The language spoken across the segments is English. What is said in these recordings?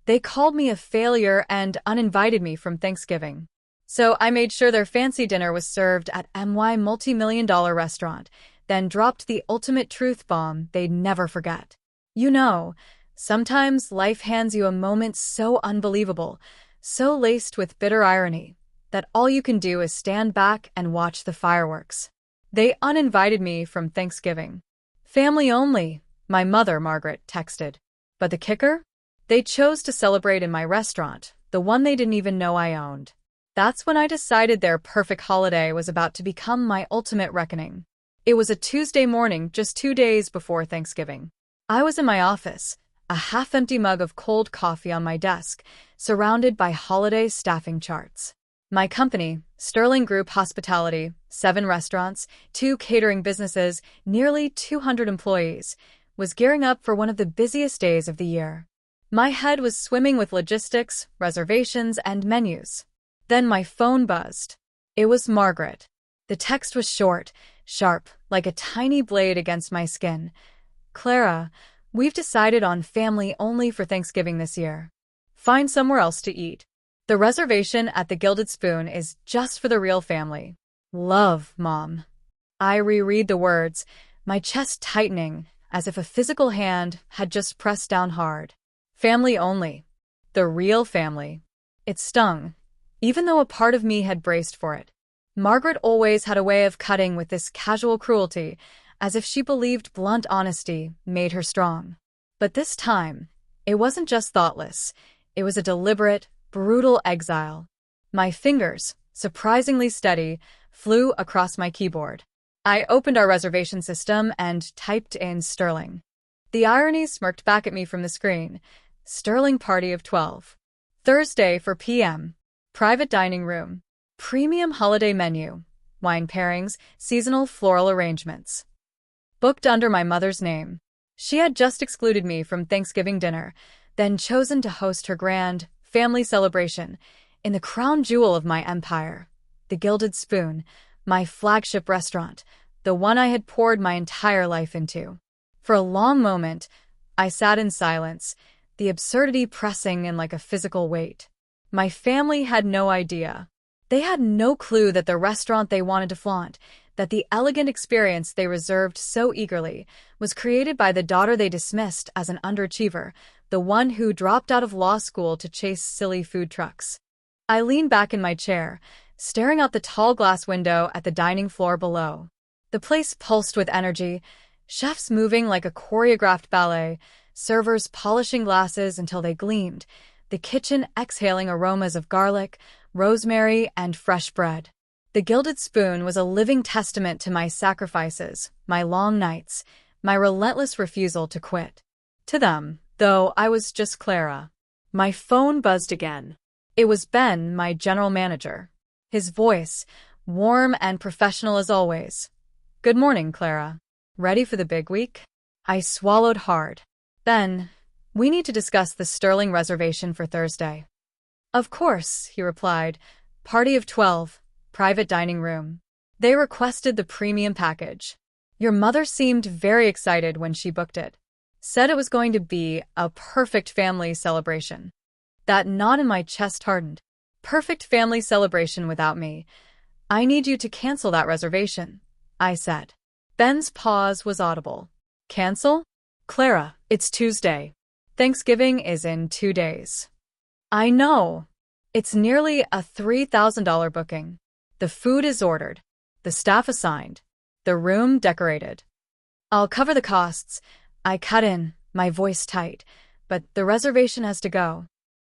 They called me a failure and uninvited me from Thanksgiving. So I made sure their fancy dinner was served at MY multi-million-dollar restaurant, then dropped the ultimate truth bomb they'd never forget. You know, sometimes life hands you a moment so unbelievable, so laced with bitter irony, that all you can do is stand back and watch the fireworks. They uninvited me from Thanksgiving. Family only, my mother, Margaret, texted. But the kicker? They chose to celebrate in my restaurant, the one they didn't even know I owned. That's when I decided their perfect holiday was about to become my ultimate reckoning. It was a Tuesday morning, just 2 days before Thanksgiving. I was in my office, a half-empty mug of cold coffee on my desk, surrounded by holiday staffing charts. My company, Sterling Group Hospitality, 7 restaurants, 2 catering businesses, nearly 200 employees, was gearing up for one of the busiest days of the year. My head was swimming with logistics, reservations, and menus. Then my phone buzzed. It was Margaret. The text was short, sharp, like a tiny blade against my skin. Clara, we've decided on family only for Thanksgiving this year. Find somewhere else to eat. The reservation at the Gilded Spoon is just for the real family. Love, Mom. I reread the words, my chest tightening, as if a physical hand had just pressed down hard. Family only. The real family. It stung, even though a part of me had braced for it. Margaret always had a way of cutting with this casual cruelty, as if she believed blunt honesty made her strong. But this time, it wasn't just thoughtless. It was a deliberate, brutal exile. My fingers, surprisingly steady, flew across my keyboard. I opened our reservation system and typed in Sterling. The irony smirked back at me from the screen. Sterling party of 12. Thursday 4 p.m. Private dining room. Premium holiday menu. Wine pairings, seasonal floral arrangements. Booked under my mother's name. She had just excluded me from Thanksgiving dinner, then chosen to host her grand family celebration in the crown jewel of my empire, the Gilded Spoon, my flagship restaurant, the one I had poured my entire life into. For a long moment, I sat in silence, the absurdity pressing in like a physical weight. My family had no idea. They had no clue that the restaurant they wanted to flaunt, that the elegant experience they reserved so eagerly, was created by the daughter they dismissed as an underachiever, the one who dropped out of law school to chase silly food trucks. I leaned back in my chair, staring out the tall glass window at the dining floor below. The place pulsed with energy, chefs moving like a choreographed ballet, servers polishing glasses until they gleamed, the kitchen exhaling aromas of garlic, rosemary, and fresh bread. The Gilded Spoon was a living testament to my sacrifices, my long nights, my relentless refusal to quit. To them, though, I was just Clara. My phone buzzed again. It was Ben, my general manager. His voice, warm and professional as always. Good morning, Clara. Ready for the big week? I swallowed hard. Ben, we need to discuss the Sterling reservation for Thursday. Of course, he replied. Party of 12, private dining room. They requested the premium package. Your mother seemed very excited when she booked it. Said it was going to be a perfect family celebration. That knot in my chest hardened. Perfect family celebration without me. I need you to cancel that reservation, I said. Ben's pause was audible. Cancel? Clara, it's Tuesday. Thanksgiving is in 2 days. I know. It's nearly a $3,000 booking. The food is ordered. The staff assigned. The room decorated. I'll cover the costs. I cut in, my voice tight, but the reservation has to go.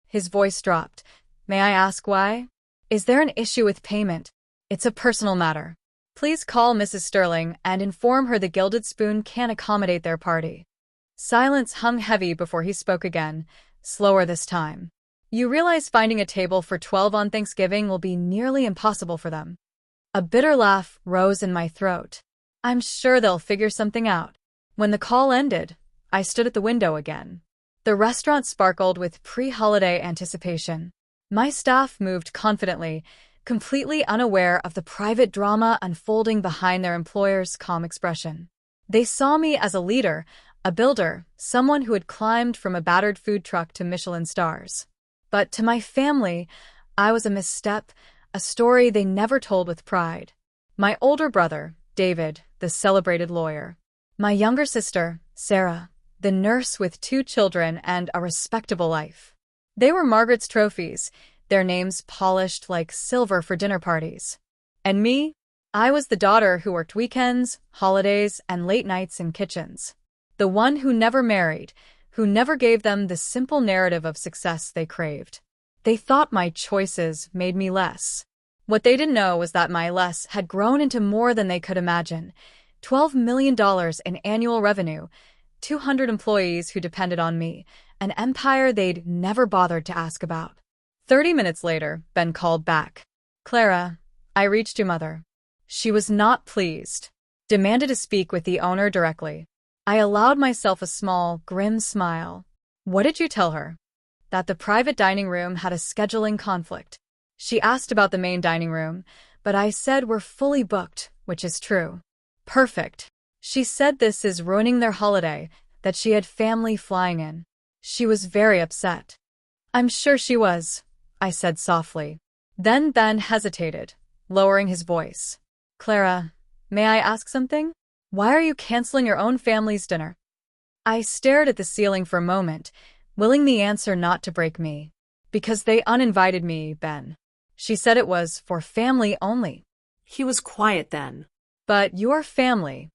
His voice dropped. May I ask why? Is there an issue with payment? It's a personal matter. Please call Mrs. Sterling and inform her the Gilded Spoon can't accommodate their party. Silence hung heavy before he spoke again, slower this time. You realize finding a table for 12 on Thanksgiving will be nearly impossible for them. A bitter laugh rose in my throat. I'm sure they'll figure something out. When the call ended, I stood at the window again. The restaurant sparkled with pre-holiday anticipation. My staff moved confidently, completely unaware of the private drama unfolding behind their employer's calm expression. They saw me as a leader, A builder, someone who had climbed from a battered food truck to Michelin stars. But to my family, I was a misstep, a story they never told with pride. My older brother, David, the celebrated lawyer. My younger sister, Sarah, the nurse with 2 children and a respectable life. They were Margaret's trophies, their names polished like silver for dinner parties. And me? I was the daughter who worked weekends, holidays, and late nights in kitchens. The one who never married, who never gave them the simple narrative of success they craved. They thought my choices made me less. What they didn't know was that my less had grown into more than they could imagine. $12 million in annual revenue, 200 employees who depended on me, an empire they'd never bothered to ask about. 30 minutes later, Ben called back. Clara, I reached your mother. She was not pleased. Demanded to speak with the owner directly. I allowed myself a small, grim smile. What did you tell her? That the private dining room had a scheduling conflict. She asked about the main dining room, but I said we're fully booked, which is true. Perfect. She said this is ruining their holiday, that she had family flying in. She was very upset. I'm sure she was, I said softly. Then Ben hesitated, lowering his voice. Clara, may I ask something? Why are you canceling your own family's dinner? I stared at the ceiling for a moment, willing the answer not to break me. Because they uninvited me, Ben. She said it was for family only. He was quiet then. But your family.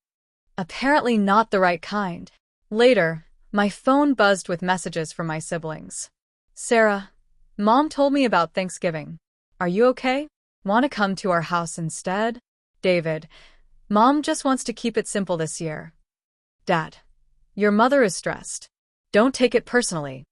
Apparently not the right kind. Later, my phone buzzed with messages from my siblings. Sarah, Mom told me about Thanksgiving. Are you okay? Want to come to our house instead? David, Mom just wants to keep it simple this year. Dad, your mother is stressed. Don't take it personally.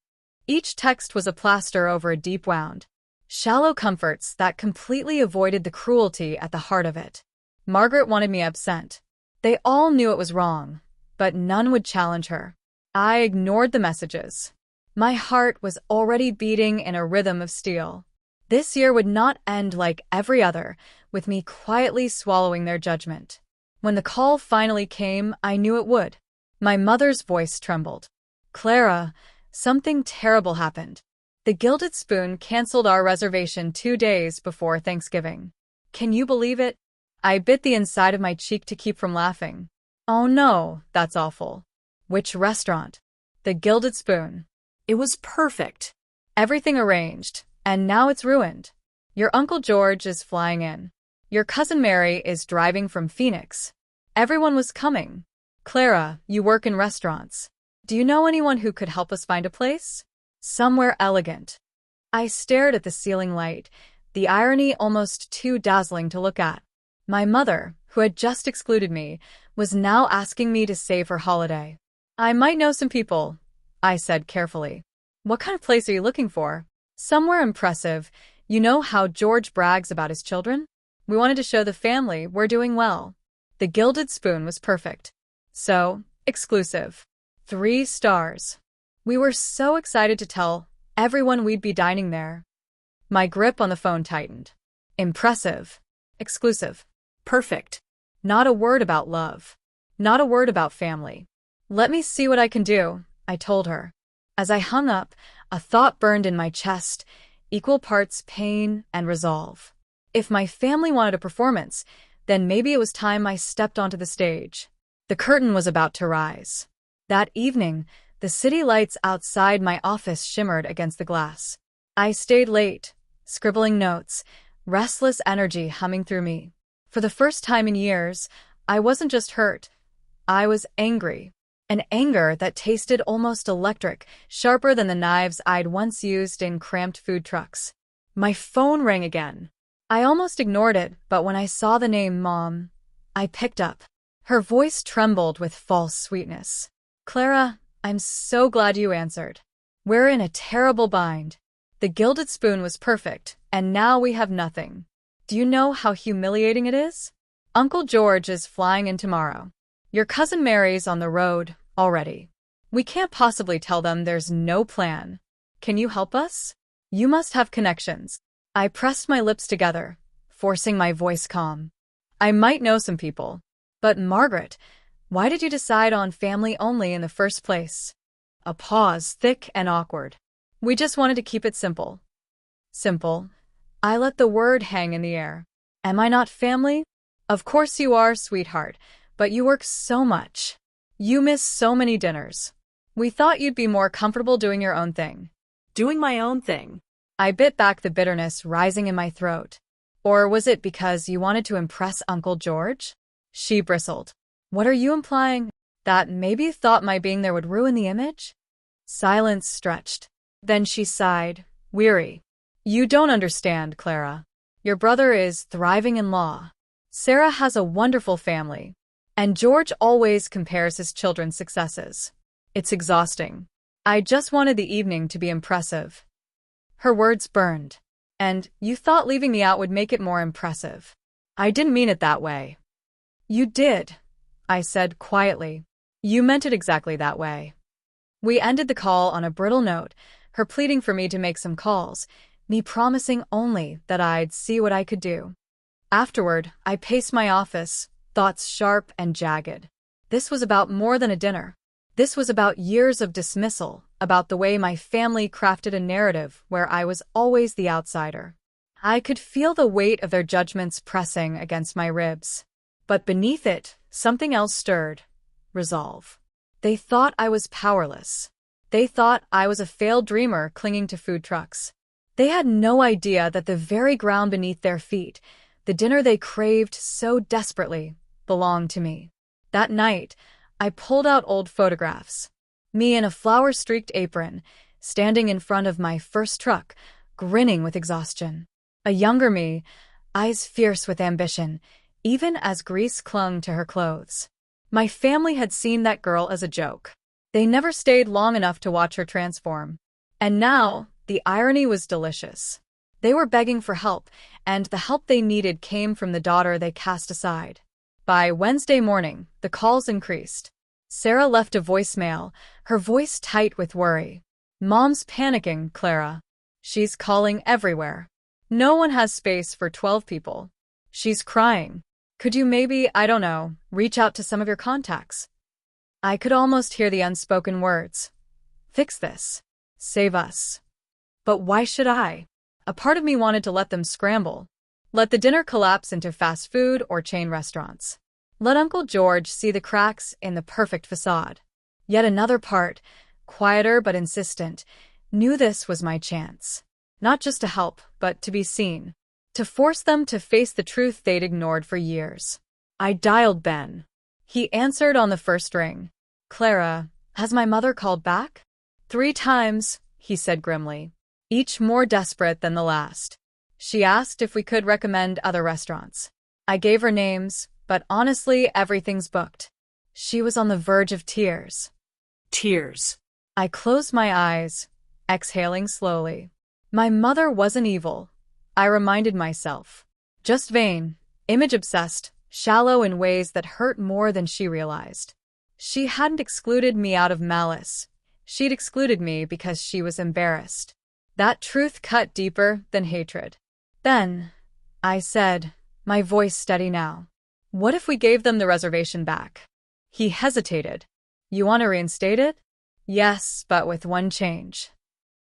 Each text was a plaster over a deep wound. Shallow comforts that completely avoided the cruelty at the heart of it. Margaret wanted me absent. They all knew it was wrong, but none would challenge her. I ignored the messages. My heart was already beating in a rhythm of steel. This year would not end like every other, with me quietly swallowing their judgment. When the call finally came, I knew it would. My mother's voice trembled. Clara, something terrible happened. The Gilded Spoon canceled our reservation 2 days before Thanksgiving. Can you believe it? I bit the inside of my cheek to keep from laughing. Oh no, that's awful. Which restaurant? The Gilded Spoon. It was perfect. Everything arranged, and now it's ruined. Your Uncle George is flying in. Your cousin Mary is driving from Phoenix. Everyone was coming. Clara, you work in restaurants. Do you know anyone who could help us find a place? Somewhere elegant. I stared at the ceiling light, the irony almost too dazzling to look at. My mother, who had just excluded me, was now asking me to save her holiday. I might know some people, I said carefully. What kind of place are you looking for? Somewhere impressive. You know how George brags about his children? We wanted to show the family we're doing well. The Gilded Spoon was perfect. So, exclusive. 3 stars. We were so excited to tell everyone we'd be dining there. My grip on the phone tightened. Impressive. Exclusive. Perfect. Not a word about love. Not a word about family. Let me see what I can do, I told her. As I hung up, a thought burned in my chest, equal parts pain and resolve. If my family wanted a performance, then maybe it was time I stepped onto the stage. The curtain was about to rise. That evening, the city lights outside my office shimmered against the glass. I stayed late, scribbling notes, restless energy humming through me. For the first time in years, I wasn't just hurt. I was angry. An anger that tasted almost electric, sharper than the knives I'd once used in cramped food trucks. My phone rang again. I almost ignored it, but when I saw the name Mom, I picked up. Her voice trembled with false sweetness. Clara, I'm so glad you answered. We're in a terrible bind. The Gilded Spoon was perfect, and now we have nothing. Do you know how humiliating it is? Uncle George is flying in tomorrow. Your cousin Mary's on the road already. We can't possibly tell them there's no plan. Can you help us? You must have connections. I pressed my lips together, forcing my voice calm. I might know some people. But Margaret, Why did you decide on family only in the first place? A pause, thick and awkward. We just wanted to keep it simple. Simple. I let the word hang in the air. Am I not family? Of course you are, sweetheart, but you work so much. You miss so many dinners. We thought you'd be more comfortable doing your own thing. Doing my own thing. I bit back the bitterness rising in my throat. Or was it because you wanted to impress Uncle George? She bristled. What are you implying? That maybe you thought my being there would ruin the image? Silence stretched. Then she sighed, weary. You don't understand, Clara. Your brother is thriving in law. Sarah has a wonderful family. And George always compares his children's successes. It's exhausting. I just wanted the evening to be impressive. Her words burned. And you thought leaving me out would make it more impressive. I didn't mean it that way. You did, I said quietly. You meant it exactly that way. We ended the call on a brittle note, her pleading for me to make some calls, me promising only that I'd see what I could do. Afterward, I paced my office, thoughts sharp and jagged. This was about more than a dinner. This was about years of dismissal, about the way my family crafted a narrative where I was always the outsider. I could feel the weight of their judgments pressing against my ribs. But beneath it, something else stirred. Resolve. They thought I was powerless. They thought I was a failed dreamer clinging to food trucks. They had no idea that the very ground beneath their feet, the dinner they craved so desperately, belonged to me. That night, I pulled out old photographs. Me in a flower-streaked apron, standing in front of my first truck, grinning with exhaustion. A younger me, eyes fierce with ambition, even as grease clung to her clothes. My family had seen that girl as a joke. They never stayed long enough to watch her transform. And now, the irony was delicious. They were begging for help, and the help they needed came from the daughter they cast aside. By Wednesday morning, the calls increased. Sarah left a voicemail, her voice tight with worry. Mom's panicking, Clara. She's calling everywhere. No one has space for 12 people. She's crying. Could you maybe, I don't know, reach out to some of your contacts? I could almost hear the unspoken words. Fix this. Save us. But why should I? A part of me wanted to let them scramble. Let the dinner collapse into fast food or chain restaurants. Let Uncle George see the cracks in the perfect facade. Yet another part, quieter but insistent, knew this was my chance. Not just to help, but to be seen. To force them to face the truth they'd ignored for years. I dialed Ben. He answered on the first ring. Clara, has my mother called back? 3 times, he said grimly, each more desperate than the last. She asked if we could recommend other restaurants. I gave her names, but honestly, everything's booked. She was on the verge of tears. Tears. I closed my eyes, exhaling slowly. My mother wasn't evil, I reminded myself. Just vain, image-obsessed, shallow in ways that hurt more than she realized. She hadn't excluded me out of malice. She'd excluded me because she was embarrassed. That truth cut deeper than hatred. Then, I said, my voice steady now. What if we gave them the reservation back? He hesitated. You want to reinstate it? Yes, but with one change.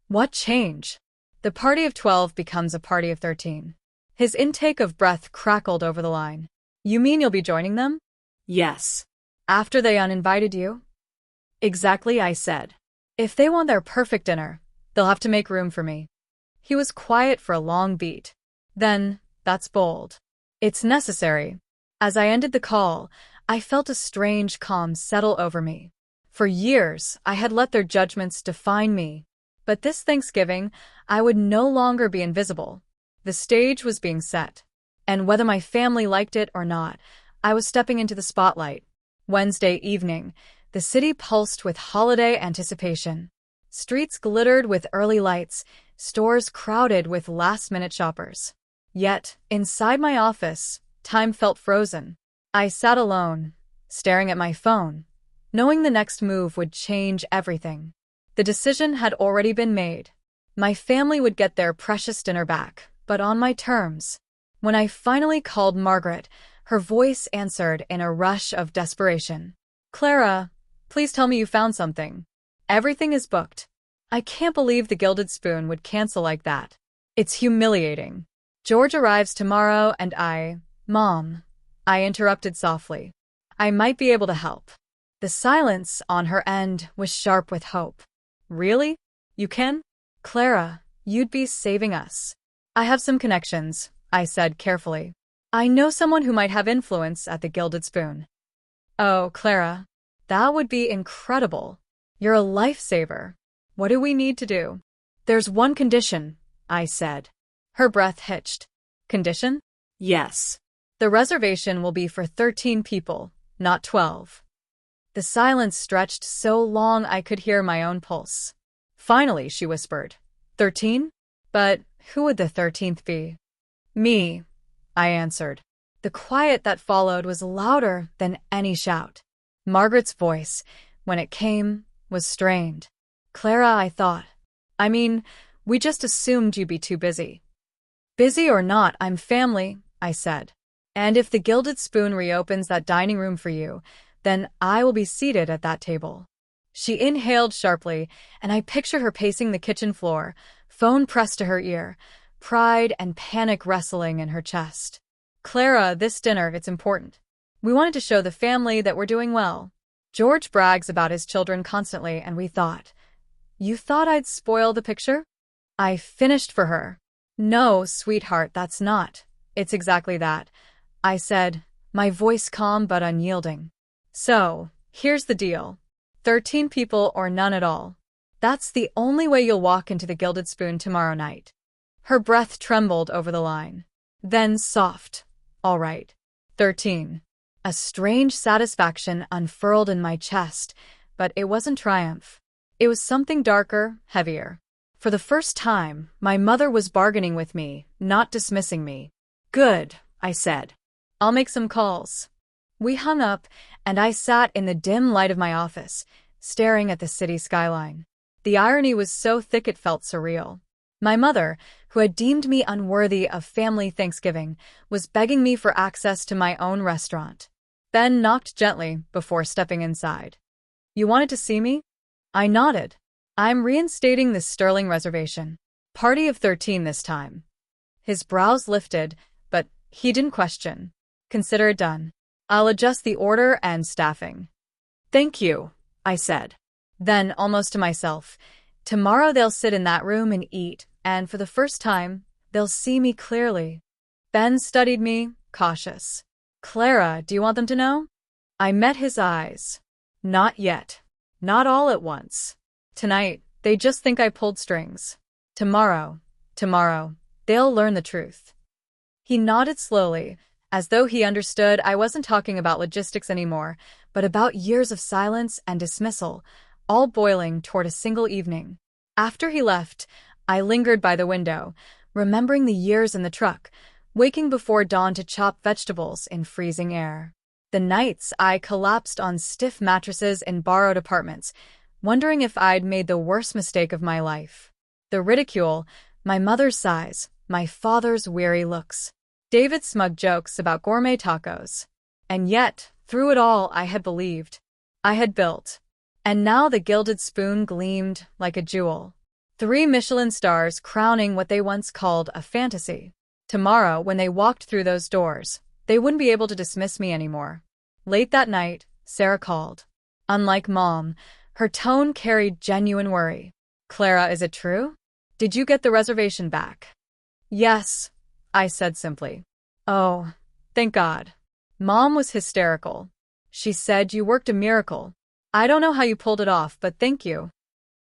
What change? The party of 12 becomes a party of 13. His intake of breath crackled over the line. You mean you'll be joining them? Yes. After they uninvited you? Exactly, I said. If they want their perfect dinner, they'll have to make room for me. He was quiet for a long beat. Then, that's bold. It's necessary. As I ended the call, I felt a strange calm settle over me. For years, I had let their judgments define me. But this Thanksgiving, I would no longer be invisible. The stage was being set. And whether my family liked it or not, I was stepping into the spotlight. Wednesday evening, the city pulsed with holiday anticipation. Streets glittered with early lights, stores crowded with last-minute shoppers. Yet, inside my office, time felt frozen. I sat alone, staring at my phone, knowing the next move would change everything. The decision had already been made. My family would get their precious dinner back, but on my terms. When I finally called Margaret, her voice answered in a rush of desperation. Clara, please tell me you found something. Everything is booked. I can't believe the Gilded Spoon would cancel like that. It's humiliating. George arrives tomorrow and Mom, I interrupted softly. I might be able to help. The silence on her end was sharp with hope. Really? You can? Clara, you'd be saving us. I have some connections, I said carefully. I know someone who might have influence at the Gilded Spoon. Oh, Clara, that would be incredible. You're a lifesaver. What do we need to do? There's one condition, I said. Her breath hitched. Condition? Yes. The reservation will be for 13 people, not 12. The silence stretched so long I could hear my own pulse. Finally, she whispered. 13? But who would the 13th be? Me, I answered. The quiet that followed was louder than any shout. Margaret's voice, when it came, was strained. Clara, I thought. I mean, we just assumed you'd be too busy. Busy or not, I'm family, I said. And if the Gilded Spoon reopens that dining room for you, then I will be seated at that table. She inhaled sharply, and I pictured her pacing the kitchen floor, phone pressed to her ear, pride and panic wrestling in her chest. Clara, this dinner, it's important. We wanted to show the family that we're doing well. George brags about his children constantly, and we thought. You thought I'd spoil the picture? I finished for her. No, sweetheart, that's not. It's exactly that, I said, my voice calm but unyielding. So, here's the deal. 13 people or none at all. That's the only way you'll walk into the Gilded Spoon tomorrow night. Her breath trembled over the line. Then soft. All right. 13. A strange satisfaction unfurled in my chest, but it wasn't triumph. It was something darker, heavier. For the first time, my mother was bargaining with me, not dismissing me. Good, I said. I'll make some calls. We hung up, and I sat in the dim light of my office, staring at the city skyline. The irony was so thick it felt surreal. My mother, who had deemed me unworthy of family Thanksgiving, was begging me for access to my own restaurant. Ben knocked gently before stepping inside. You wanted to see me? I nodded. I'm reinstating this sterling reservation. Party of 13 this time. His brows lifted, but he didn't question. Consider it done. I'll adjust the order and staffing. Thank you, I said. Then, almost to myself, tomorrow they'll sit in that room and eat, and for the first time, they'll see me clearly. Ben studied me, cautious. Clara, do you want them to know? I met his eyes. Not yet. Not all at once. Tonight, they just think I pulled strings. Tomorrow, they'll learn the truth. He nodded slowly, as though he understood I wasn't talking about logistics anymore, but about years of silence and dismissal, all boiling toward a single evening. After he left, I lingered by the window, remembering the years in the truck, waking before dawn to chop vegetables in freezing air. The nights I collapsed on stiff mattresses in borrowed apartments, wondering if I'd made the worst mistake of my life. The ridicule, my mother's sighs, my father's weary looks. David's smug jokes about gourmet tacos. And yet, through it all, I had believed. I had built. And now the Gilded Spoon gleamed like a jewel. 3 Michelin stars crowning what they once called a fantasy. Tomorrow, when they walked through those doors, they wouldn't be able to dismiss me anymore. Late that night, Sarah called. Unlike Mom, her tone carried genuine worry. Clara, is it true? Did you get the reservation back? Yes, I said simply. Oh, thank God. Mom was hysterical. She said you worked a miracle. I don't know how you pulled it off, but thank you.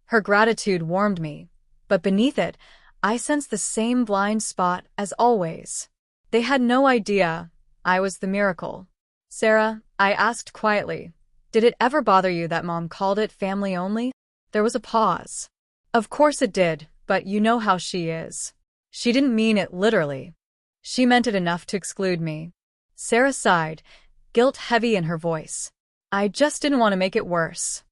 Her gratitude warmed me, but beneath it, I sensed the same blind spot as always. They had no idea I was the miracle. Sarah, I asked quietly, did it ever bother you that Mom called it family only? There was a pause. Of course it did, but you know how she is. She didn't mean it literally. She meant it enough to exclude me. Sarah sighed, guilt heavy in her voice. I just didn't want to make it worse.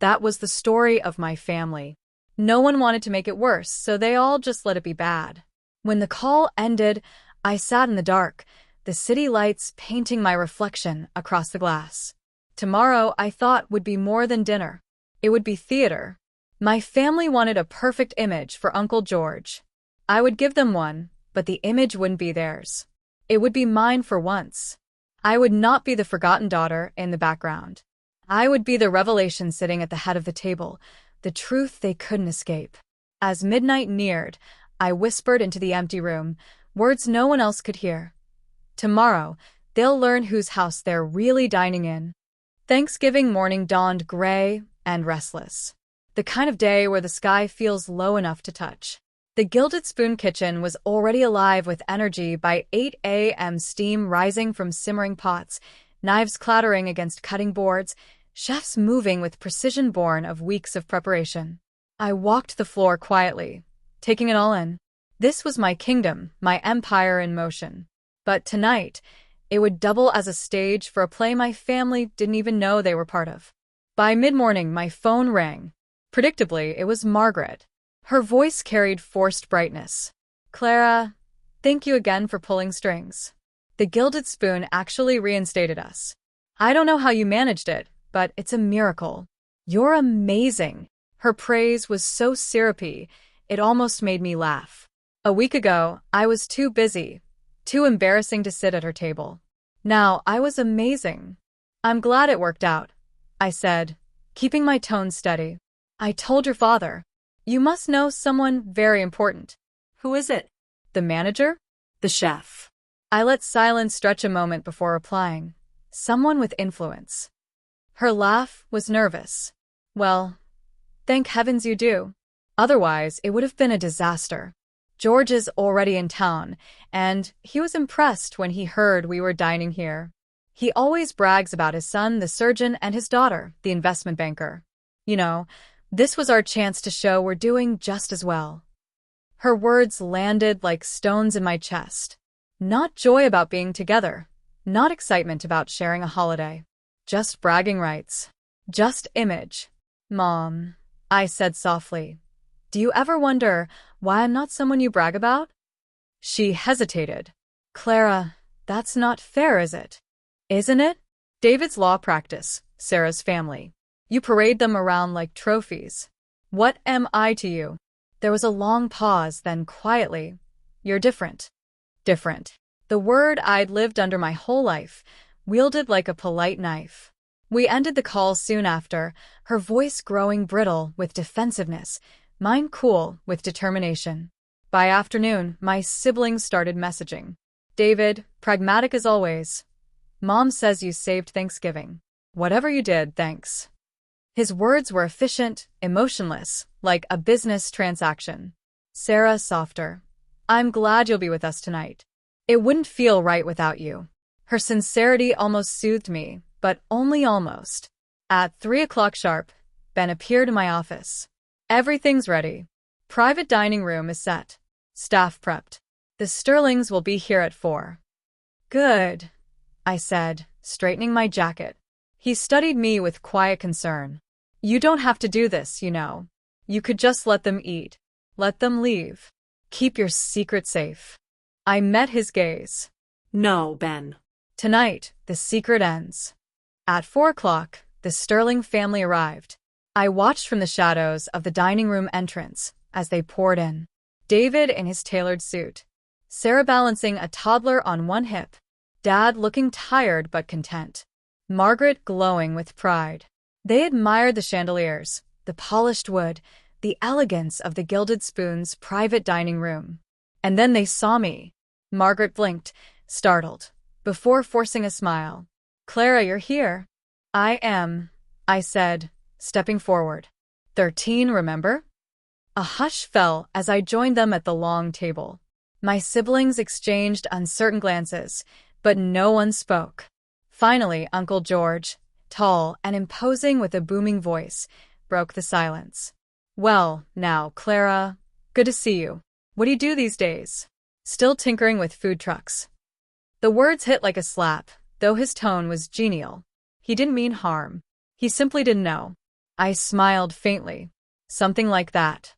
That was the story of my family. No one wanted to make it worse, so they all just let it be bad. When the call ended, I sat in the dark, the city lights painting my reflection across the glass. Tomorrow, I thought, would be more than dinner. It would be theater. My family wanted a perfect image for Uncle George. I would give them one, but the image wouldn't be theirs. It would be mine for once. I would not be the forgotten daughter in the background. I would be the revelation sitting at the head of the table, the truth they couldn't escape. As midnight neared, I whispered into the empty room, words no one else could hear. Tomorrow, they'll learn whose house they're really dining in. Thanksgiving morning dawned gray and restless. The kind of day where the sky feels low enough to touch. The Gilded Spoon kitchen was already alive with energy by 8 a.m. Steam rising from simmering pots, knives clattering against cutting boards, chefs moving with precision born of weeks of preparation. I walked the floor quietly, taking it all in. This was my kingdom, my empire in motion. But tonight, it would double as a stage for a play my family didn't even know they were part of. By mid-morning, my phone rang. Predictably, it was Margaret. Her voice carried forced brightness. "Clara, thank you again for pulling strings. The Gilded Spoon actually reinstated us. I don't know how you managed it, but it's a miracle. You're amazing." Her praise was so syrupy, it almost made me laugh. A week ago, I was too busy, too embarrassing to sit at her table. Now, I was amazing. "I'm glad it worked out," I said, keeping my tone steady. "I told your father. You must know someone very important." Who is it? "The manager?" The chef. I let silence stretch a moment before replying. "Someone with influence." Her laugh was nervous. "Well, thank heavens you do. Otherwise, it would have been a disaster. George is already in town, and he was impressed when he heard we were dining here. He always brags about his son, the surgeon, and his daughter, the investment banker. You know, this was our chance to show we're doing just as well." Her words landed like stones in my chest. Not joy about being together, not excitement about sharing a holiday. Just bragging rights. Just image. "Mom," I said softly, "do you ever wonder why I'm not someone you brag about?" She hesitated. "Clara, that's not fair, is it?" "Isn't it? David's law practice, Sarah's family. You parade them around like trophies. What am I to you?" There was a long pause, then quietly, "You're different." Different. The word I'd lived under my whole life, wielded like a polite knife. We ended the call soon after, her voice growing brittle with defensiveness, mine cool with determination. By afternoon, my siblings started messaging. "David, pragmatic as always. Mom says you saved Thanksgiving. Whatever you did, thanks." His words were efficient, emotionless, like a business transaction. Sarah, softer. "I'm glad you'll be with us tonight. It wouldn't feel right without you." Her sincerity almost soothed me, but only almost. At 3 o'clock sharp, Ben appeared in my office. "Everything's ready. Private dining room is set. Staff prepped. The Sterlings will be here at 4. "Good," I said, straightening my jacket. He studied me with quiet concern. "You don't have to do this, you know. You could just let them eat. Let them leave. Keep your secret safe." I met his gaze. No, Ben. "Tonight, the secret ends." At 4 o'clock, the Sterling family arrived. I watched from the shadows of the dining room entrance as they poured in. David in his tailored suit. Sarah balancing a toddler on one hip. Dad looking tired but content. Margaret glowing with pride. They admired the chandeliers, the polished wood, the elegance of the Gilded Spoon's private dining room. And then they saw me. Margaret blinked, startled, before forcing a smile. "Clara, you're here." "I am," I said, stepping forward. 13, remember?" A hush fell as I joined them at the long table. My siblings exchanged uncertain glances, but no one spoke. Finally, Uncle George, tall and imposing with a booming voice, broke the silence. "Well, now, Clara, good to see you. What do you do these days?" "Still tinkering with food trucks." The words hit like a slap, though his tone was genial. He didn't mean harm. He simply didn't know. I smiled faintly. Something like that.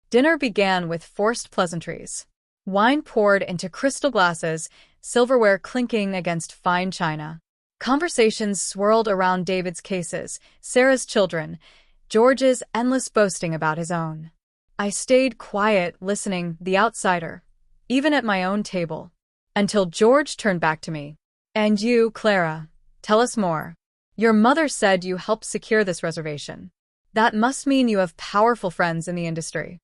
Dinner began with forced pleasantries. Wine poured into crystal glasses, silverware clinking against fine china. Conversations swirled around David's cases, Sarah's children, George's endless boasting about his own. I stayed quiet, listening, the outsider, even at my own table, until George turned back to me. And you, Clara, tell us more. Your mother said you helped secure this reservation. That must mean you have powerful friends in the industry.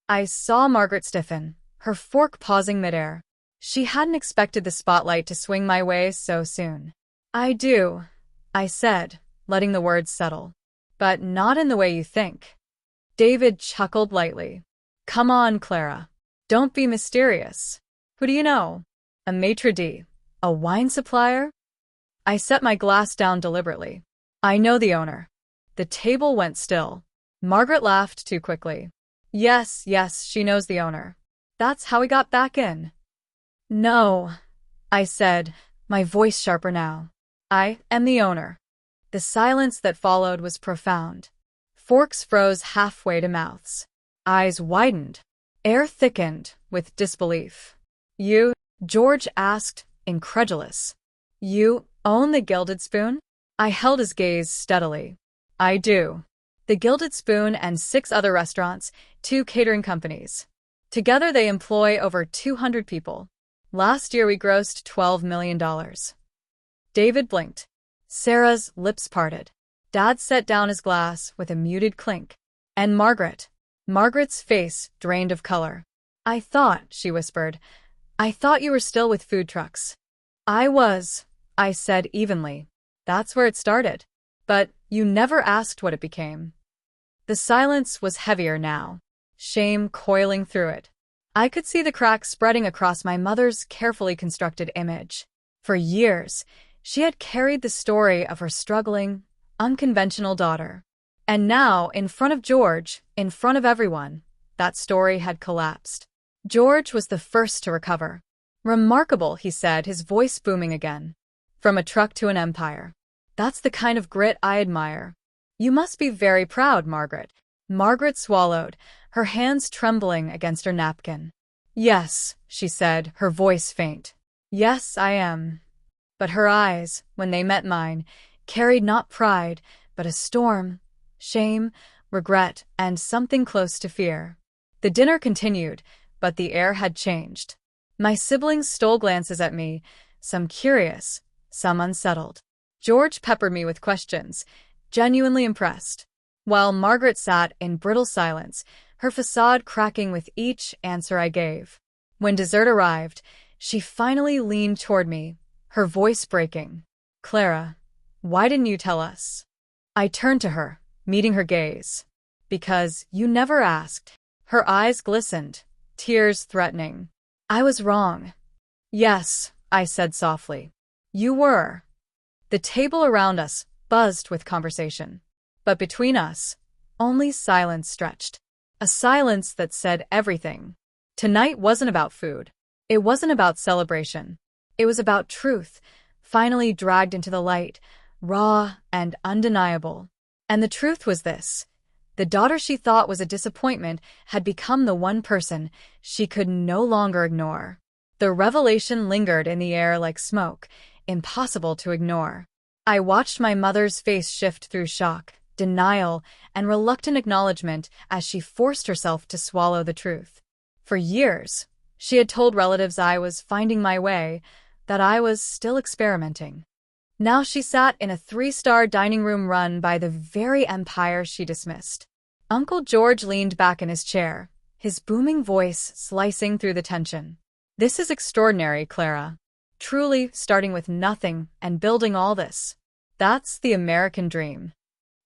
I saw Margaret stiffen, her fork pausing midair. She hadn't expected the spotlight to swing my way so soon. I do, I said, letting the words settle. But not in the way you think. David chuckled lightly. Come on, Clara. Don't be mysterious. Who do you know? A maitre d'? A wine supplier? I set my glass down deliberately. I know the owner. The table went still. Margaret laughed too quickly. Yes, she knows the owner. That's how we got back in. No, I said, my voice sharper now. I am the owner. The silence that followed was profound. Forks froze halfway to mouths. Eyes widened. Air thickened with disbelief. You? George asked, incredulous. You own the Gilded Spoon? I held his gaze steadily. I do. The Gilded Spoon and 6 other restaurants, 2 catering companies. Together they employ over 200 people. Last year we grossed $12 million. David blinked. Sarah's lips parted. Dad set down his glass with a muted clink. And Margaret's face drained of color. I thought, she whispered, I thought you were still with food trucks. I was, I said evenly. That's where it started. But you never asked what it became. The silence was heavier now, shame coiling through it. I could see the cracks spreading across my mother's carefully constructed image. For years, she had carried the story of her struggling, unconventional daughter. And now, in front of George, in front of everyone, that story had collapsed. George was the first to recover. Remarkable, he said, his voice booming again. From a truck to an empire. That's the kind of grit I admire. You must be very proud, Margaret. Margaret swallowed, her hands trembling against her napkin. Yes, she said, her voice faint. Yes, I am. But her eyes, when they met mine, carried not pride, but a storm, shame, regret, and something close to fear. The dinner continued, but the air had changed. My siblings stole glances at me, some curious, some unsettled. George peppered me with questions, genuinely impressed, while Margaret sat in brittle silence, her facade cracking with each answer I gave. When dessert arrived, she finally leaned toward me, her voice breaking. Clara, why didn't you tell us? I turned to her, meeting her gaze. Because you never asked. Her eyes glistened, tears threatening. I was wrong. Yes, I said softly. You were. The table around us buzzed with conversation. But between us, only silence stretched. A silence that said everything. Tonight wasn't about food. It wasn't about celebration. It was about truth, finally dragged into the light, raw and undeniable. And the truth was this. The daughter she thought was a disappointment had become the one person she could no longer ignore. The revelation lingered in the air like smoke, impossible to ignore. I watched my mother's face shift through shock, denial, and reluctant acknowledgement as she forced herself to swallow the truth. For years, she had told relatives I was finding my way, that I was still experimenting. Now she sat in a 3-star dining room run by the very empire she dismissed. Uncle George leaned back in his chair, his booming voice slicing through the tension. This is extraordinary, Clara. Truly, starting with nothing and building all this. That's the American dream.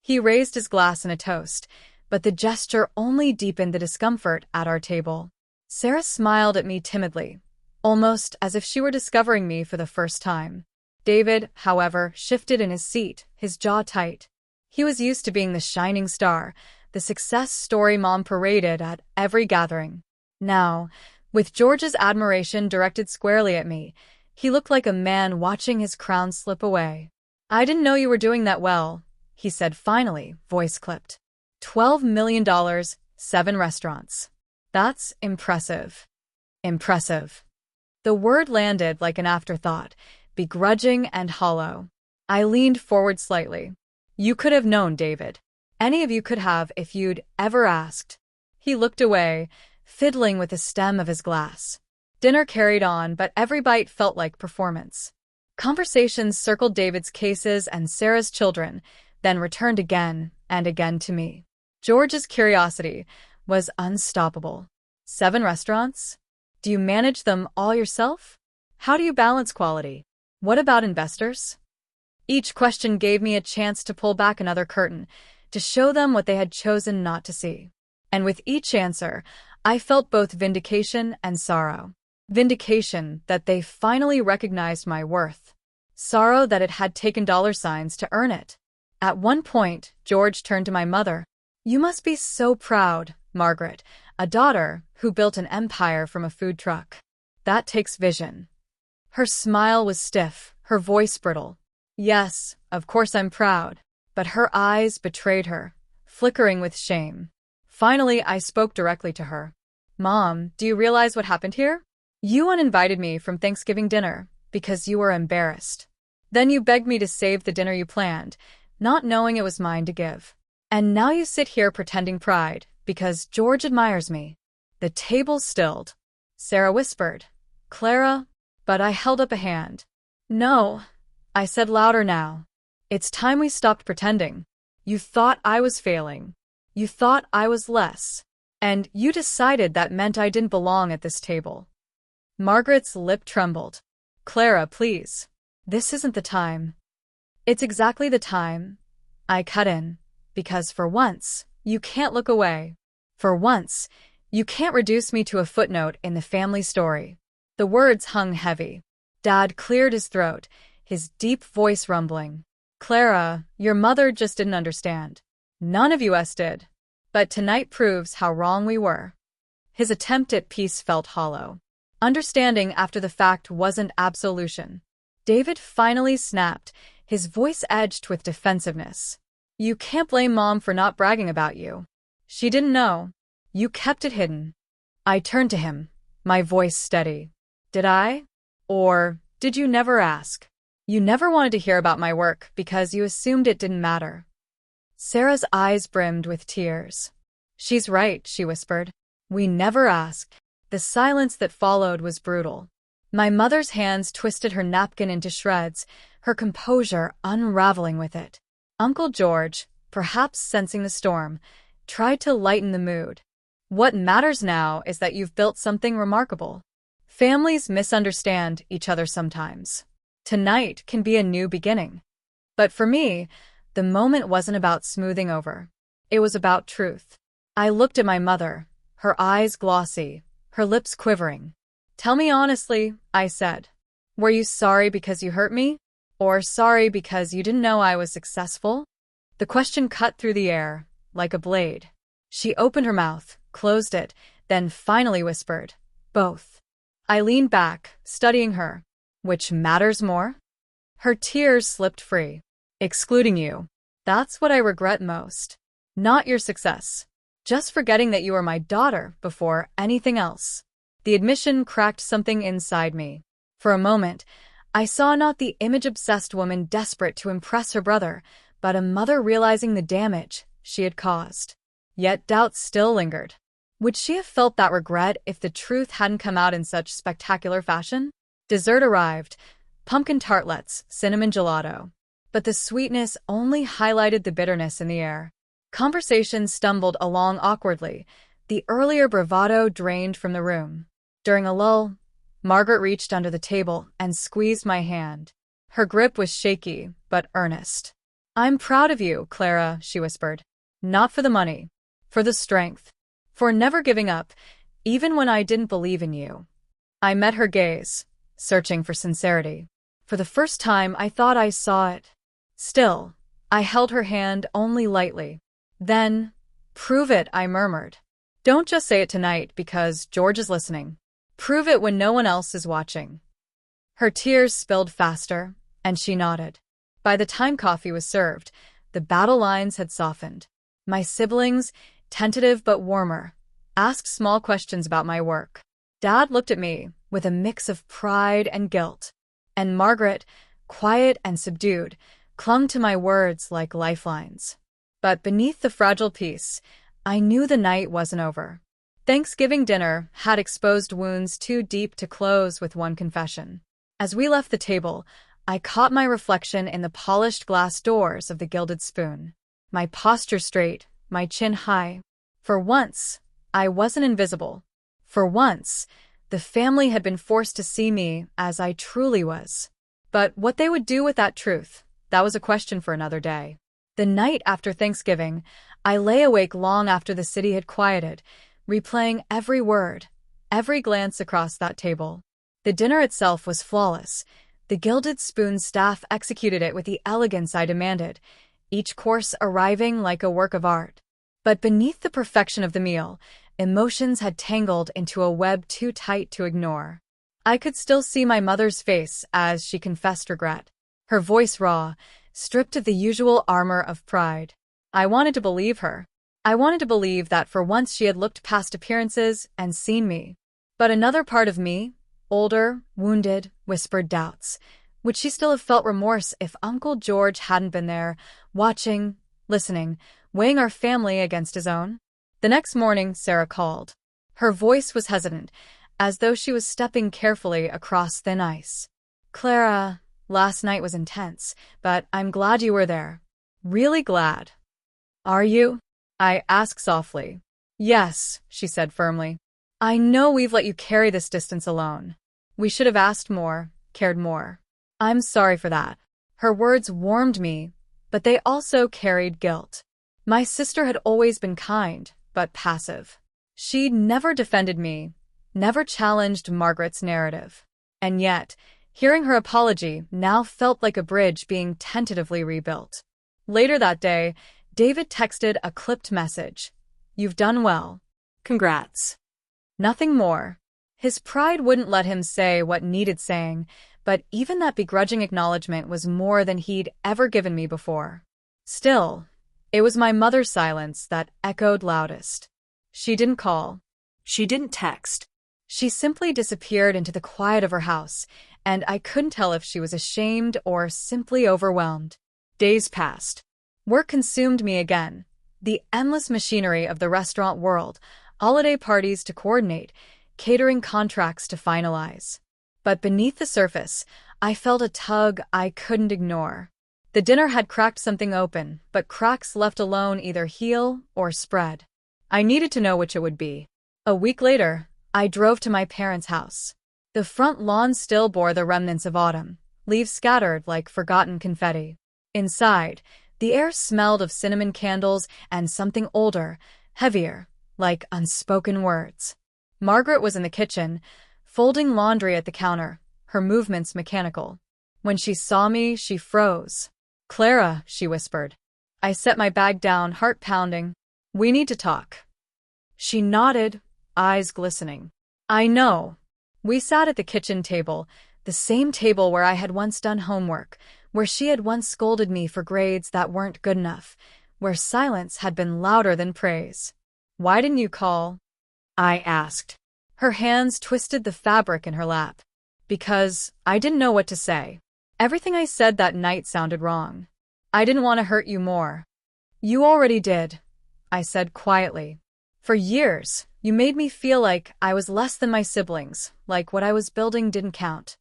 He raised his glass in a toast, but the gesture only deepened the discomfort at our table. Sarah smiled at me timidly, almost as if she were discovering me for the first time. David, however, shifted in his seat, his jaw tight. He was used to being the shining star, the success story Mom paraded at every gathering. Now, with George's admiration directed squarely at me, he looked like a man watching his crown slip away. I didn't know you were doing that well, he said finally, voice clipped. $12 million, 7 restaurants. That's impressive. Impressive. The word landed like an afterthought, begrudging and hollow. I leaned forward slightly. You could have known, David. Any of you could have if you'd ever asked. He looked away, fiddling with the stem of his glass. Dinner carried on, but every bite felt like performance. Conversations circled David's cases and Sarah's children, then returned again and again to me. George's curiosity was unstoppable. 7 restaurants? Do you manage them all yourself? How do you balance quality? What about investors? Each question gave me a chance to pull back another curtain, to show them what they had chosen not to see. And with each answer, I felt both vindication and sorrow. Vindication that they finally recognized my worth. Sorrow that it had taken $signs to earn it. At one point, George turned to my mother. You must be so proud, Margaret, a daughter who built an empire from a food truck. That takes vision. Her smile was stiff, her voice brittle. Yes, of course I'm proud. But her eyes betrayed her, flickering with shame. Finally, I spoke directly to her. Mom, do you realize what happened here? You uninvited me from Thanksgiving dinner because you were embarrassed. Then you begged me to save the dinner you planned, not knowing it was mine to give. And now you sit here pretending pride because George admires me. The table stilled. Sarah whispered, Clara, but I held up a hand. No, I said louder now. It's time we stopped pretending. You thought I was failing. You thought I was less. And you decided that meant I didn't belong at this table. Margaret's lip trembled. Clara, please. This isn't the time. It's exactly the time. I cut in. Because for once, you can't look away. For once, you can't reduce me to a footnote in the family story. The words hung heavy. Dad cleared his throat, his deep voice rumbling. Clara, your mother just didn't understand. None of us did. But tonight proves how wrong we were. His attempt at peace felt hollow. Understanding after the fact wasn't absolution. David finally snapped, his voice edged with defensiveness. You can't blame Mom for not bragging about you. She didn't know. You kept it hidden. I turned to him, my voice steady. Did I? Or did you never ask? You never wanted to hear about my work because you assumed it didn't matter. Sarah's eyes brimmed with tears. She's right, she whispered. We never asked. The silence that followed was brutal. My mother's hands twisted her napkin into shreds, her composure unraveling with it. Uncle George, perhaps sensing the storm, tried to lighten the mood. What matters now is that you've built something remarkable. Families misunderstand each other sometimes. Tonight can be a new beginning. But for me, the moment wasn't about smoothing over. It was about truth. I looked at my mother, her eyes glossy, her lips quivering. Tell me honestly, I said. Were you sorry because you hurt me? Or sorry because you didn't know I was successful? The question cut through the air, like a blade. She opened her mouth, closed it, then finally whispered, both. I leaned back, studying her. Which matters more? Her tears slipped free. Excluding you. That's what I regret most. Not your success. Just forgetting that you were my daughter before anything else. The admission cracked something inside me. For a moment, I saw not the image-obsessed woman desperate to impress her brother, but a mother realizing the damage she had caused. Yet doubt still lingered. Would she have felt that regret if the truth hadn't come out in such spectacular fashion? Dessert arrived, pumpkin tartlets, cinnamon gelato. But the sweetness only highlighted the bitterness in the air. Conversation stumbled along awkwardly, the earlier bravado drained from the room. During a lull, Margaret reached under the table and squeezed my hand. Her grip was shaky, but earnest. I'm proud of you, Clara, she whispered. Not for the money. For the strength. For never giving up, even when I didn't believe in you. I met her gaze, searching for sincerity. For the first time, I thought I saw it. Still, I held her hand only lightly. Then, prove it, I murmured. Don't just say it tonight because George is listening. Prove it when no one else is watching. Her tears spilled faster, and she nodded. By the time coffee was served, the battle lines had softened. My siblings, tentative but warmer, asked small questions about my work. Dad looked at me with a mix of pride and guilt. And Margaret, quiet and subdued, clung to my words like lifelines. But beneath the fragile peace, I knew the night wasn't over. Thanksgiving dinner had exposed wounds too deep to close with one confession. As we left the table, I caught my reflection in the polished glass doors of the Gilded Spoon. My posture straight, my chin high. For once, I wasn't invisible. For once, the family had been forced to see me as I truly was. But what they would do with that truth, that was a question for another day. The night after Thanksgiving, I lay awake long after the city had quieted, replaying every word, every glance across that table. The dinner itself was flawless. The Gilded Spoon staff executed it with the elegance I demanded, each course arriving like a work of art. But beneath the perfection of the meal, emotions had tangled into a web too tight to ignore. I could still see my mother's face as she confessed regret, her voice raw, stripped of the usual armor of pride. I wanted to believe her. I wanted to believe that for once she had looked past appearances and seen me. But another part of me, older, wounded, whispered doubts. Would she still have felt remorse if Uncle George hadn't been there, watching, listening, weighing our family against his own? The next morning, Sarah called. Her voice was hesitant, as though she was stepping carefully across thin ice. "Clara, last night was intense, but I'm glad you were there. Really glad." "Are you?" I asked softly. "Yes," she said firmly. "I know we've let you carry this distance alone. We should have asked more, cared more. I'm sorry for that." Her words warmed me, but they also carried guilt. My sister had always been kind, but passive. She'd never defended me, never challenged Margaret's narrative. And yet, hearing her apology now felt like a bridge being tentatively rebuilt. Later that day, David texted a clipped message. "You've done well. Congrats." Nothing more. His pride wouldn't let him say what needed saying, but even that begrudging acknowledgement was more than he'd ever given me before. Still, it was my mother's silence that echoed loudest. She didn't call. She didn't text. She simply disappeared into the quiet of her house, and I couldn't tell if she was ashamed or simply overwhelmed. Days passed. Work consumed me again. The endless machinery of the restaurant world, holiday parties to coordinate, catering contracts to finalize. But beneath the surface, I felt a tug I couldn't ignore. The dinner had cracked something open, but cracks left alone either heal or spread. I needed to know which it would be. A week later, I drove to my parents' house. The front lawn still bore the remnants of autumn, leaves scattered like forgotten confetti. Inside, the air smelled of cinnamon candles and something older, heavier, like unspoken words. Margaret was in the kitchen, folding laundry at the counter, her movements mechanical. When she saw me, she froze. "Clara," she whispered. I set my bag down, heart pounding. "We need to talk." She nodded, eyes glistening. "I know." We sat at the kitchen table, the same table where I had once done homework, where she had once scolded me for grades that weren't good enough, where silence had been louder than praise. "Why didn't you call?" I asked. Her hands twisted the fabric in her lap. "Because I didn't know what to say. Everything I said that night sounded wrong. I didn't want to hurt you more." "You already did," I said quietly. "For years, you made me feel like I was less than my siblings, like what I was building didn't count."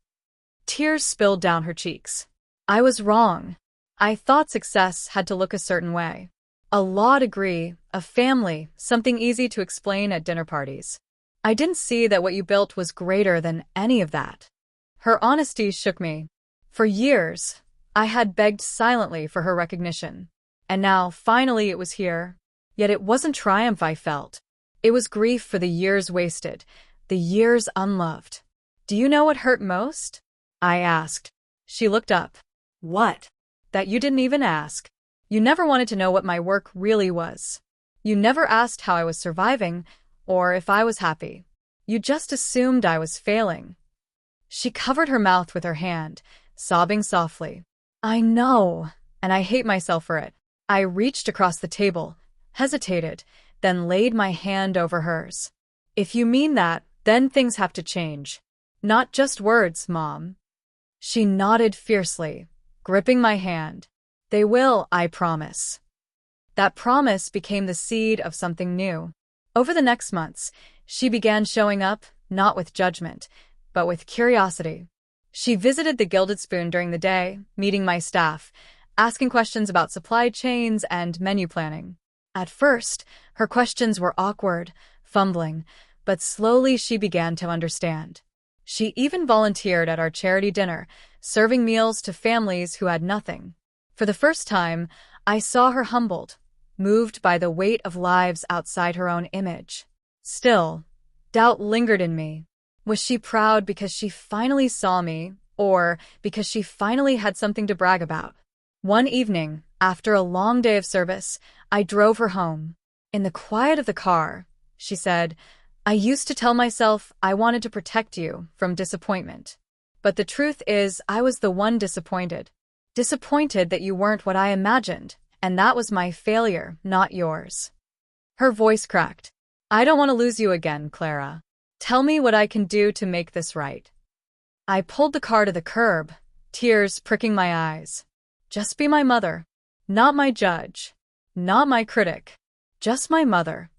Tears spilled down her cheeks. I was wrong. I thought success had to look a certain way. A law degree, a family, something easy to explain at dinner parties. I didn't see that what you built was greater than any of that. Her honesty shook me. For years, I had begged silently for her recognition. And now, finally, it was here. Yet it wasn't triumph I felt. It was grief for the years wasted, the years unloved. "Do you know what hurt most?" I asked. She looked up. "What?" "That you didn't even ask. You never wanted to know what my work really was. You never asked how I was surviving, or if I was happy. You just assumed I was failing." She covered her mouth with her hand, sobbing softly. "I know, and I hate myself for it." I reached across the table, hesitated, then laid my hand over hers. "If you mean that, then things have to change. Not just words, Mom." She nodded fiercely, gripping my hand. They will, I promise. That promise became the seed of something new. Over the next months, she began showing up, not with judgment, but with curiosity. She visited the Gilded Spoon during the day, meeting my staff, asking questions about supply chains and menu planning. At first, her questions were awkward, fumbling, but slowly she began to understand. She even volunteered at our charity dinner, serving meals to families who had nothing. For the first time, I saw her humbled, moved by the weight of lives outside her own image. Still, doubt lingered in me. Was she proud because she finally saw me, or because she finally had something to brag about? One evening, after a long day of service, I drove her home. In the quiet of the car, she said, "I used to tell myself I wanted to protect you from disappointment. But the truth is, I was the one disappointed. Disappointed that you weren't what I imagined, and that was my failure, not yours." Her voice cracked. "I don't want to lose you again, Clara. Tell me what I can do to make this right." I pulled the car to the curb, tears pricking my eyes. "Just be my mother. Not my judge. Not my critic. Just my mother."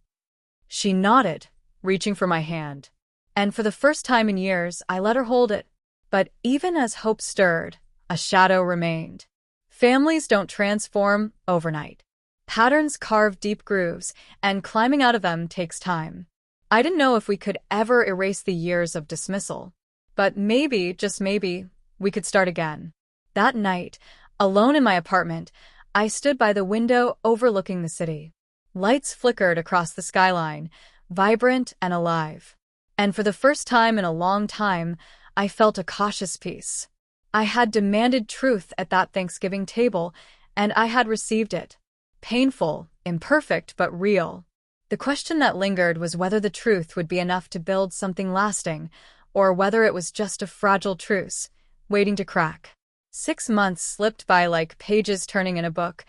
She nodded, reaching for my hand. And for the first time in years, I let her hold it. But even as hope stirred, a shadow remained. Families don't transform overnight. Patterns carve deep grooves, and climbing out of them takes time. I didn't know if we could ever erase the years of dismissal. But maybe, just maybe, we could start again. That night, alone in my apartment, I stood by the window overlooking the city. Lights flickered across the skyline, vibrant and alive. And for the first time in a long time, I felt a cautious peace. I had demanded truth at that Thanksgiving table, and I had received it. Painful, imperfect, but real. The question that lingered was whether the truth would be enough to build something lasting, or whether it was just a fragile truce, waiting to crack. 6 months slipped by like pages turning in a book,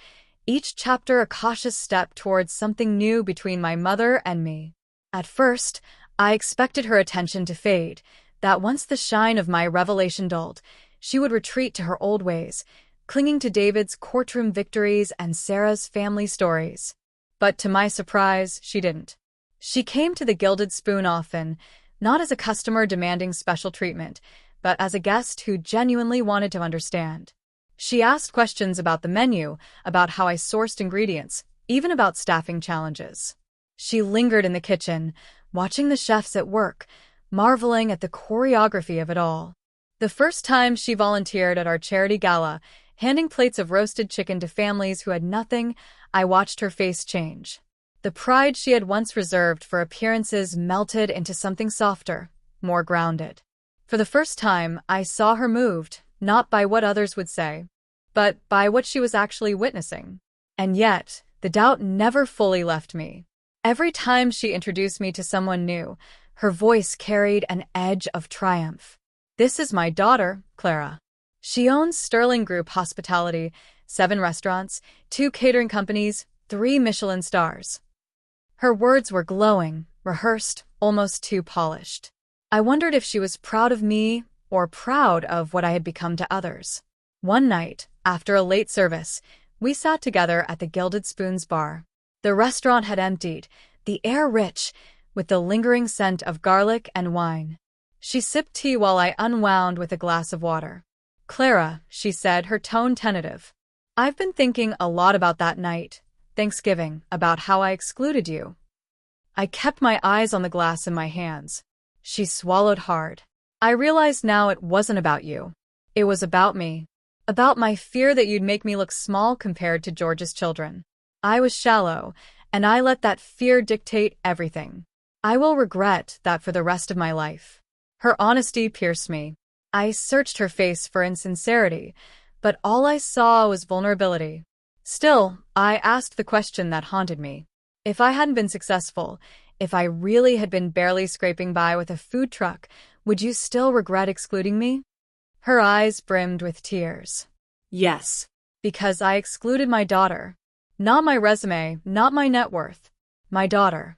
each chapter a cautious step towards something new between my mother and me. At first, I expected her attention to fade, that once the shine of my revelation dulled, she would retreat to her old ways, clinging to David's courtroom victories and Sarah's family stories. But to my surprise, she didn't. She came to the Gilded Spoon often, not as a customer demanding special treatment, but as a guest who genuinely wanted to understand. She asked questions about the menu, about how I sourced ingredients, even about staffing challenges. She lingered in the kitchen, watching the chefs at work, marveling at the choreography of it all. The first time she volunteered at our charity gala, handing plates of roasted chicken to families who had nothing, I watched her face change. The pride she had once reserved for appearances melted into something softer, more grounded. For the first time, I saw her moved, not by what others would say, but by what she was actually witnessing. And yet, the doubt never fully left me. Every time she introduced me to someone new, her voice carried an edge of triumph. "This is my daughter, Clara. She owns Sterling Group Hospitality, 7 restaurants, 2 catering companies, 3 Michelin stars." Her words were glowing, rehearsed, almost too polished. I wondered if she was proud of me or proud of what I had become to others. One night, after a late service, we sat together at the Gilded Spoon's bar. The restaurant had emptied, the air rich, with the lingering scent of garlic and wine. She sipped tea while I unwound with a glass of water. "Clara," she said, her tone tentative, "I've been thinking a lot about that night, Thanksgiving, about how I excluded you." I kept my eyes on the glass in my hands. She swallowed hard. "I realized now it wasn't about you. It was about me. About my fear that you'd make me look small compared to George's children. I was shallow, and I let that fear dictate everything. I will regret that for the rest of my life." Her honesty pierced me. I searched her face for insincerity, but all I saw was vulnerability. Still, I asked the question that haunted me. If I hadn't been successful, if I really had been barely scraping by with a food truck, would you still regret excluding me? Her eyes brimmed with tears. Yes. Because I excluded my daughter. Not my resume, not my net worth. My daughter.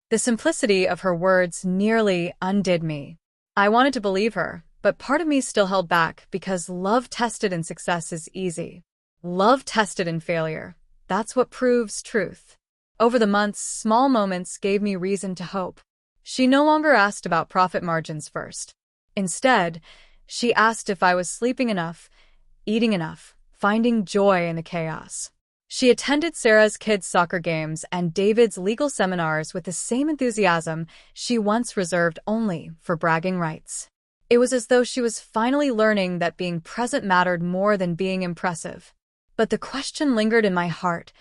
The simplicity of her words nearly undid me. I wanted to believe her, but part of me still held back because love tested in success is easy. Love tested in failure. That's what proves truth. Over the months, small moments gave me reason to hope. She no longer asked about profit margins first. Instead, she asked if I was sleeping enough, eating enough, finding joy in the chaos. She attended Sarah's kids' soccer games and David's legal seminars with the same enthusiasm she once reserved only for bragging rights. It was as though she was finally learning that being present mattered more than being impressive. But the question lingered in my heart.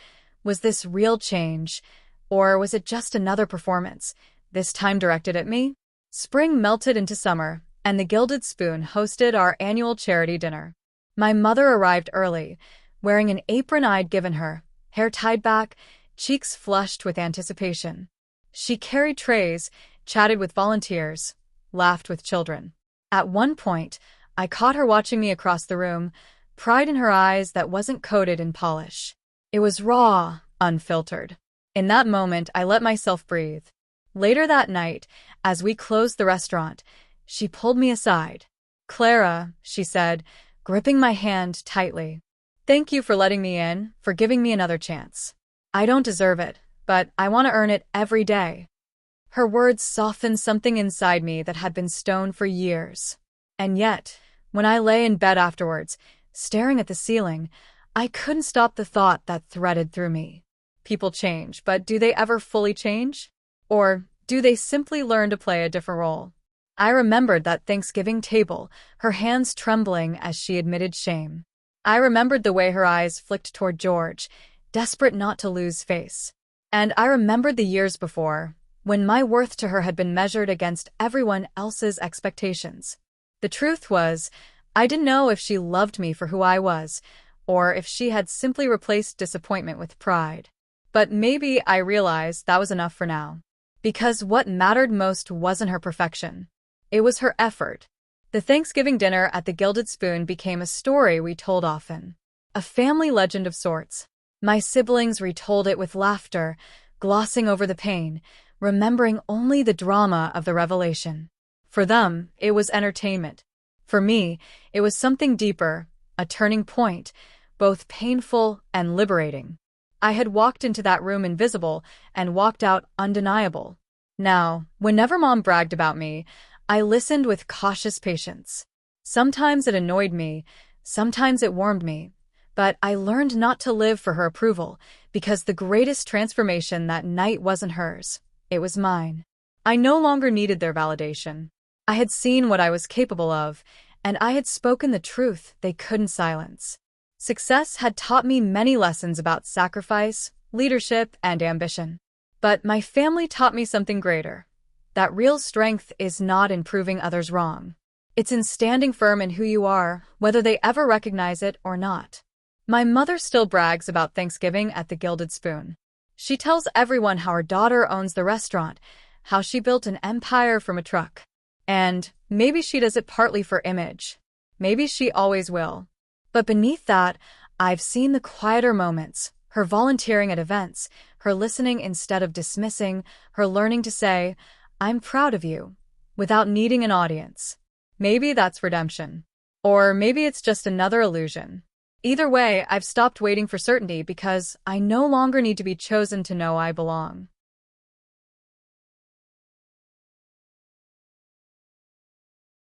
Was this real change, or was it just another performance, this time directed at me? Spring melted into summer, and the Gilded Spoon hosted our annual charity dinner. My mother arrived early, wearing an apron I'd given her, hair tied back, cheeks flushed with anticipation. She carried trays, chatted with volunteers, laughed with children. At one point, I caught her watching me across the room, pride in her eyes that wasn't coated in polish. It was raw, unfiltered. In that moment, I let myself breathe. Later that night, as we closed the restaurant, she pulled me aside. "Clara," she said, gripping my hand tightly. "Thank you for letting me in, for giving me another chance. I don't deserve it, but I want to earn it every day." Her words softened something inside me that had been stone for years. And yet, when I lay in bed afterwards, staring at the ceiling, I couldn't stop the thought that threaded through me. People change, but do they ever fully change? Or do they simply learn to play a different role? I remembered that Thanksgiving table, her hands trembling as she admitted shame. I remembered the way her eyes flicked toward George, desperate not to lose face. And I remembered the years before, when my worth to her had been measured against everyone else's expectations. The truth was, I didn't know if she loved me for who I was, or if she had simply replaced disappointment with pride. But maybe I realized that was enough for now. Because what mattered most wasn't her perfection. It was her effort. The Thanksgiving dinner at the Gilded Spoon became a story we told often. A family legend of sorts. My siblings retold it with laughter, glossing over the pain, remembering only the drama of the revelation. For them, it was entertainment. For me, it was something deeper, a turning point, both painful and liberating. I had walked into that room invisible and walked out undeniable. Now, whenever Mom bragged about me, I listened with cautious patience. Sometimes it annoyed me, sometimes it warmed me, but I learned not to live for her approval, because the greatest transformation that night wasn't hers, it was mine. I no longer needed their validation. I had seen what I was capable of, and I had spoken the truth they couldn't silence. Success had taught me many lessons about sacrifice, leadership, and ambition. But my family taught me something greater. That real strength is not in proving others wrong. It's in standing firm in who you are, whether they ever recognize it or not. My mother still brags about Thanksgiving at the Gilded Spoon. She tells everyone how her daughter owns the restaurant, how she built an empire from a truck. And maybe she does it partly for image. Maybe she always will. But beneath that, I've seen the quieter moments, her volunteering at events, her listening instead of dismissing, her learning to say, "I'm proud of you," without needing an audience. Maybe that's redemption. Or maybe it's just another illusion. Either way, I've stopped waiting for certainty because I no longer need to be chosen to know I belong.